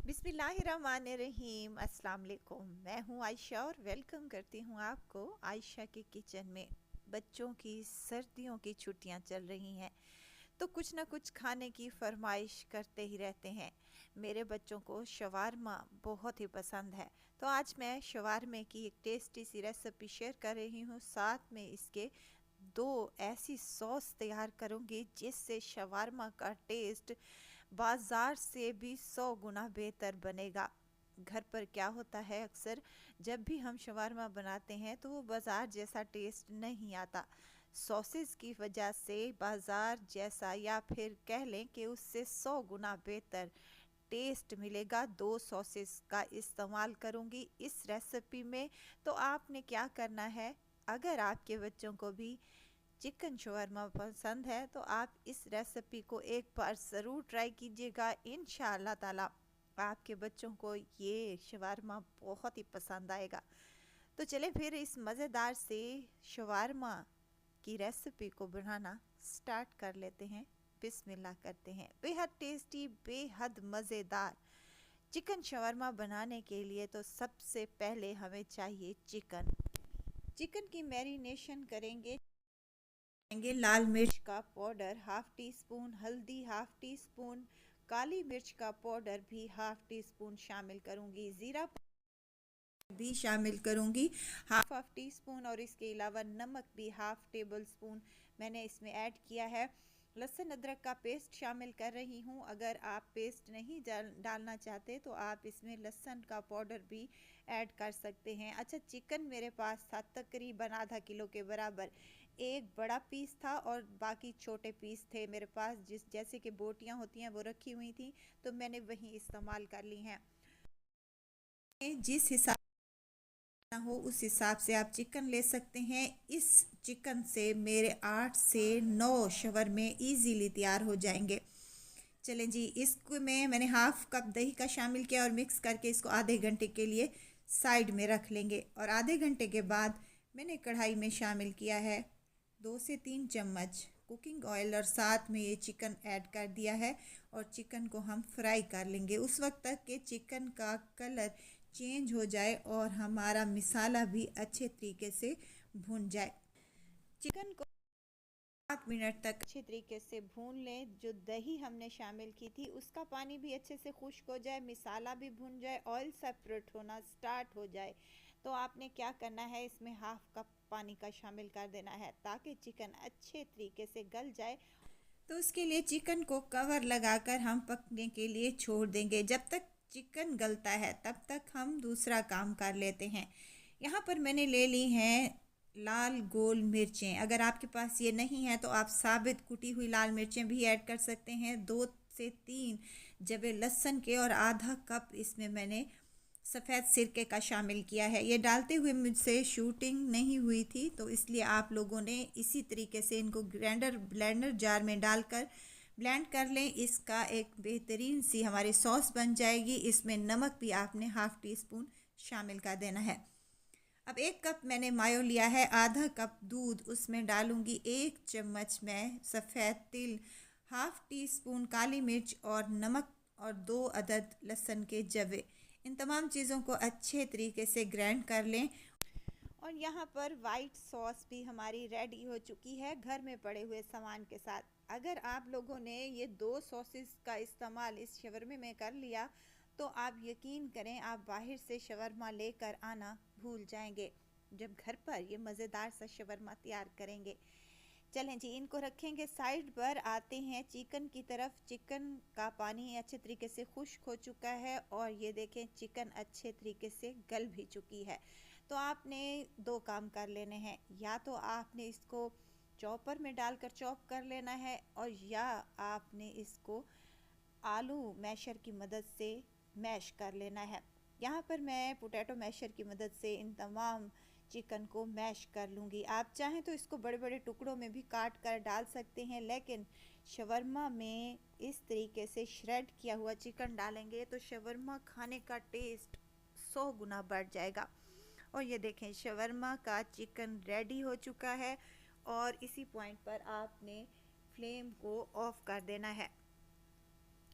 बिस्मिल्लाहिर्रहमानिर्रहीम। अस्सलाम वालेकुम। मैं हूँ आयशा और वेलकम करती हूँ आपको आयशा के किचन में। बच्चों की सर्दियों की छुट्टियाँ चल रही हैं तो कुछ ना कुछ खाने की फरमाइश करते ही रहते हैं। मेरे बच्चों को शवारमा बहुत ही पसंद है, तो आज मैं शवारमे की एक टेस्टी सी रेसिपी शेयर कर रही हूँ। साथ में इसके दो ऐसी सॉस तैयार करूँगी जिससे शवारमा का टेस्ट बाज़ार से भी 100 गुना बेहतर बनेगा। घर पर क्या होता है, अक्सर जब भी हम शवारमा बनाते हैं तो वो बाज़ार जैसा टेस्ट नहीं आता। सॉसेस की वजह से बाज़ार जैसा, या फिर कह लें कि उससे 100 गुना बेहतर टेस्ट मिलेगा। दो सॉसेस का इस्तेमाल करूंगी इस रेसिपी में। तो आपने क्या करना है, अगर आपके बच्चों को भी चिकन शवरमा पसंद है तो आप इस रेसिपी को एक बार ज़रूर ट्राई कीजिएगा। इंशाअल्लाह ताला आपके बच्चों को ये शवरमा बहुत ही पसंद आएगा। तो चलें फिर इस मज़ेदार से शवरमा की रेसिपी को बनाना स्टार्ट कर लेते हैं। बिस्मिल्लाह करते हैं। बेहद टेस्टी, बेहद मज़ेदार चिकन शवरमा बनाने के लिए तो सबसे पहले हमें चाहिए चिकन। चिकन की मैरिनेशन करेंगे। लाल मिर्च का पाउडर हाफ टी स्पून, हल्दी हाफ टी स्पून, काली मिर्च का पाउडर भी हाफ टी स्पून शामिल करूंगी, ज़ीरा भी शामिल करूंगी हाफ टी स्पून, और इसके अलावा नमक भी हाफ टेबल स्पून मैंने इसमें ऐड किया है। लहसुन अदरक का पेस्ट शामिल कर रही हूँ। अगर आप पेस्ट नहीं डालना चाहते तो आप इसमें लहसुन का पाउडर भी ऐड कर सकते हैं। अच्छा, चिकन मेरे पास था तकरीबन आधा किलो के बराबर। एक बड़ा पीस था और बाकी छोटे पीस थे मेरे पास, जैसे कि बोटियां होती हैं वो रखी हुई थी, तो मैंने वही इस्तेमाल कर ली हैं। जिस हिसाब हो उस हिसाब से आप चिकन ले सकते हैं। इस चिकन से मेरे 8 से 9 शवरमे इजीली तैयार हो जाएंगे। चलें जी, इसको मैंने हाफ कप दही का शामिल किया और मिक्स करके इसको आधे घंटे के लिए साइड में रख लेंगे। और आधे घंटे के बाद मैंने कढ़ाई में शामिल किया है 2 से 3 चम्मच कुकिंग ऑयल और साथ में ये चिकन ऐड कर दिया है। और चिकन को हम फ्राई कर लेंगे उस वक्त तक कि चिकन का कलर चेंज हो जाए और हमारा मसाला भी अच्छे तरीके से भुन जाए। चिकन को 7 मिनट तक अच्छे तरीके से भून लें। जो दही हमने शामिल की थी उसका पानी भी अच्छे से खुश्क हो जाए, मसाला भी भुन जाए, ऑयल सेपरेट होना स्टार्ट हो जाए, तो आपने क्या करना है, इसमें हाफ कप पानी का शामिल कर देना है ताकि चिकन अच्छे तरीके से गल जाए। तो उसके लिए चिकन को कवर लगाकर हम पकने के लिए छोड़ देंगे। जब तक चिकन गलता है तब तक हम दूसरा काम कर लेते हैं। यहाँ पर मैंने ले ली हैं लाल गोल मिर्चें। अगर आपके पास ये नहीं है तो आप साबित कुटी हुई लाल मिर्चें भी ऐड कर सकते हैं। 2 से 3 जबे लहसुन के और आधा कप इसमें मैंने सफ़ेद सिरके का शामिल किया है। ये डालते हुए मुझसे शूटिंग नहीं हुई थी, तो इसलिए आप लोगों ने इसी तरीके से इनको ब्लेंडर जार में डालकर ब्लेंड कर लें। इसका एक बेहतरीन सी हमारी सॉस बन जाएगी। इसमें नमक भी आपने हाफ टी स्पून शामिल कर देना है। अब 1 कप मैंने मायो लिया है, आधा कप दूध, उसमें डालूंगी 1 चम्मच मैं सफ़ेद तिल, हाफ टी स्पून काली मिर्च और नमक, और 2 अदद लहसुन के जवे। इन तमाम चीज़ों को अच्छे तरीके से ग्राइंड कर लें। और यहाँ पर वाइट सॉस भी हमारी रेडी हो चुकी है घर में पड़े हुए सामान के साथ। अगर आप लोगों ने ये 2 सॉसेस का इस्तेमाल इस शवरमे में कर लिया तो आप यकीन करें आप बाहर से शवरमा लेकर आना भूल जाएंगे जब घर पर ये मज़ेदार सा शवरमा तैयार करेंगे। चलें जी, इनको रखेंगे साइड पर। आते हैं चिकन की तरफ। चिकन का पानी अच्छे तरीके से खुश्क हो चुका है और ये देखें चिकन अच्छे तरीके से गल भी चुकी है। तो आपने 2 काम कर लेने हैं, या तो आपने इसको चॉपर में डालकर चॉप कर लेना है, और या आपने इसको आलू मैशर की मदद से मैश कर लेना है। यहाँ पर मैं पोटैटो मैशर की मदद से इन तमाम चिकन को मैश कर लूँगी। आप चाहें तो इसको बड़े बड़े टुकड़ों में भी काट कर डाल सकते हैं, लेकिन शवरमा में इस तरीके से श्रेड किया हुआ चिकन डालेंगे तो शवरमा खाने का टेस्ट 100 गुना बढ़ जाएगा। और ये देखें शवरमा का चिकन रेडी हो चुका है और इसी पॉइंट पर आपने फ्लेम को ऑफ कर देना है।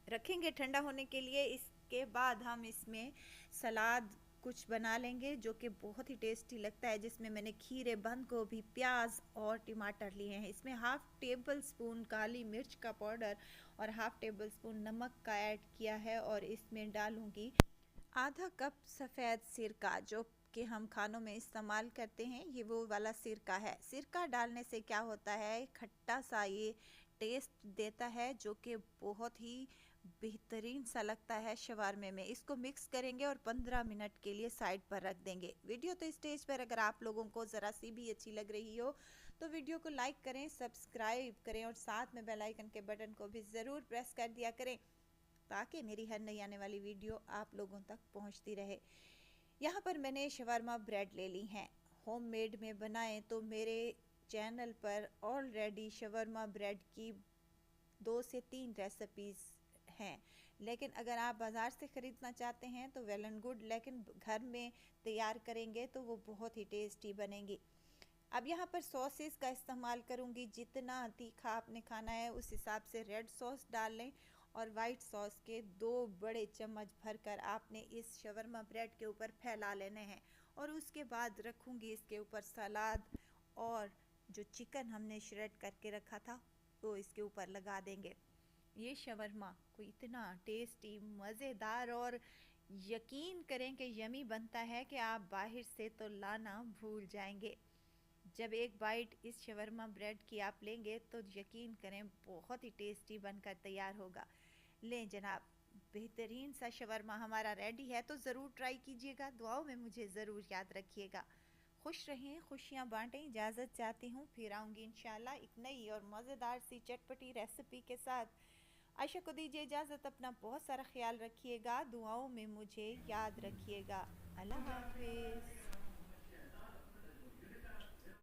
रखेंगे ठंडा होने के लिए। इस उसके बाद हम इसमें सलाद कुछ बना लेंगे जो कि बहुत ही टेस्टी लगता है, जिसमें मैंने खीरे, बंद गोभी, प्याज और टमाटर लिए हैं। इसमें हाफ टेबल स्पून काली मिर्च का पाउडर और हाफ टेबल स्पून नमक का ऐड किया है, और इसमें डालूंगी आधा कप सफ़ेद सिरका, जो कि हम खानों में इस्तेमाल करते हैं। ये वो वाला सिरका है। सिरका डालने से क्या होता है, खट्टा सा ये टेस्ट देता है जो कि बहुत ही बेहतरीन सा लगता है शवारमे में। इसको मिक्स करेंगे और 15 मिनट के लिए साइड पर रख देंगे। वीडियो तो स्टेज पर अगर आप लोगों को ज़रा सी भी अच्छी लग रही हो तो वीडियो को लाइक करें, सब्सक्राइब करें और साथ में बेल आइकन के बटन को भी ज़रूर प्रेस कर दिया करें ताकि मेरी हर नई आने वाली वीडियो आप लोगों तक पहुंचती रहे। यहाँ पर मैंने शवारमा ब्रेड ले ली हैं। होममेड में बनाएं तो मेरे चैनल पर ऑलरेडी शवारमा ब्रेड की 2 से 3 रेसिपीज़ हैं, लेकिन अगर आप बाज़ार से ख़रीदना चाहते हैं तो वेल एंड गुड, लेकिन घर में तैयार करेंगे तो वो बहुत ही टेस्टी बनेंगी। अब यहाँ पर सॉसेस का इस्तेमाल करूँगी। जितना तीखा आपने खाना है उस हिसाब से रेड सॉस डाल लें, और वाइट सॉस के 2 बड़े चम्मच भरकर आपने इस शवरमा ब्रेड के ऊपर फैला लेने हैं, और उसके बाद रखूँगी इसके ऊपर सलाद, और जो चिकन हमने श्रेड करके रखा था वो इसके ऊपर लगा देंगे। ये शवरमा को इतना टेस्टी, मज़ेदार और यकीन करें कि यमी बनता है कि आप बाहर से तो लाना भूल जाएंगे। जब एक बाइट इस शवरमा ब्रेड की आप लेंगे तो यकीन करें बहुत ही टेस्टी बनकर तैयार होगा। लें जनाब, बेहतरीन सा शवरमा हमारा रेडी है, तो ज़रूर ट्राई कीजिएगा। दुआओं में मुझे ज़रूर याद रखिएगा। खुश रहें, खुशियाँ बांटें। इजाज़त चाहती हूँ, फिर आऊँगी इंशाल्लाह एक नई और मज़ेदार सी चटपटी रेसिपी के साथ। आयशा को दीजिए इजाज़त। अपना बहुत सारा ख्याल रखिएगा, दुआओं में मुझे याद रखिएगा। अल्लाह हाफिज़।